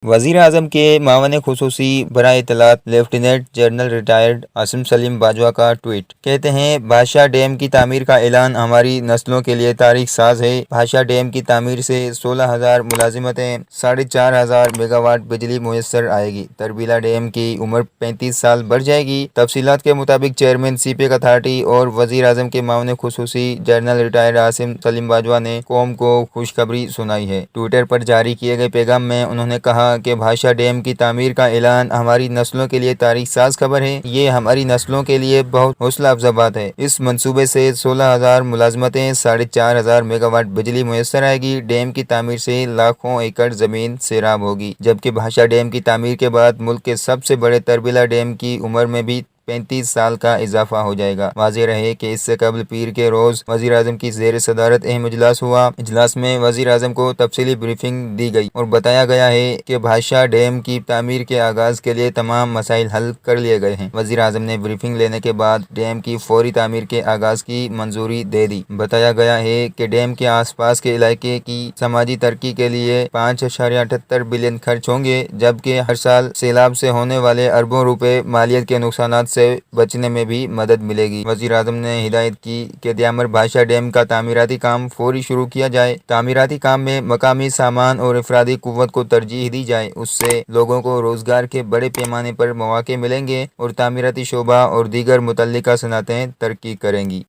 وزیر اعظم کے معاون خصوصی برائے اطلاعات lieutenant general retired Asim Saleem Bajwa کا ٹوئیٹ۔ کہتے ہیں، بھاشا ڈیم کی تعمیر کا اعلان ہماری نسلوں کے لیے تاریخ ساز ہے۔ بھاشا ڈیم کی تعمیر سے 16,000 ملازمتیں، 4,500 میگا واٹ بجلی میسر آئے گی۔ تربیلا ڈیم کی عمر 35 سال بڑھ جائے گی۔ تفصیلات کے مطابق چیئرمین سی پیک اتھارٹی اور وزیر اعظم کے معاون خصوصی جنرل ریٹائرڈ عاصم سلیم باجوہ نے قوم کو خوشخبری سنائی ہے۔ ٹوئٹر پر جاری کیے گئے پیغام میں انہوں نے کہا کہ بھاشا ڈیم کی تعمیر کا اعلان ہماری نسلوں کے لیے تاریخ ساز خبر ہے۔ یہ ہماری نسلوں کے لیے بہت حوصلہ افزا بات ہے۔ اس منصوبے سے 16,000 ملازمتیں، 4,500 میگا واٹ بجلی میسر آئے گی۔ ڈیم کی تعمیر سے لاکھوں ایکڑ زمین سیراب ہوگی، جبکہ بھاشا ڈیم کی تعمیر کے بعد ملک کے سب سے بڑے تربیلا ڈیم کی عمر میں بھی 35 سال کا اضافہ ہو جائے گا۔ واضح رہے کہ اس سے قبل پیر کے روز وزیر اعظم کی زیر صدارت اہم اجلاس ہوا۔ اجلاس میں وزیر اعظم کو تفصیلی بریفنگ دی گئی اور بتایا گیا ہے کہ بھاشا ڈیم کی تعمیر کے آغاز کے لیے تمام مسائل حل کر لیے گئے ہیں۔ وزیر اعظم نے بریفنگ لینے کے بعد ڈیم کی فوری تعمیر کے آغاز کی منظوری دے دی۔ بتایا گیا ہے کہ ڈیم کے آس پاس کے علاقے کی سماجی ترقی کے لیے 5.78 بلین خرچ ہوں گے، جبکہ ہر سال سیلاب سے ہونے والے اربوں روپے مالیت کے نقصانات سے بچنے میں بھی مدد ملے گی۔ وزیر اعظم نے ہدایت کی کہ دیامر بھاشا ڈیم کا تعمیراتی کام فوری شروع کیا جائے۔ تعمیراتی کام میں مقامی سامان اور افرادی قوت کو ترجیح دی جائے۔ اس سے لوگوں کو روزگار کے بڑے پیمانے پر مواقع ملیں گے اور تعمیراتی شعبہ اور دیگر متعلقہ صنعتیں ترقی کریں گی۔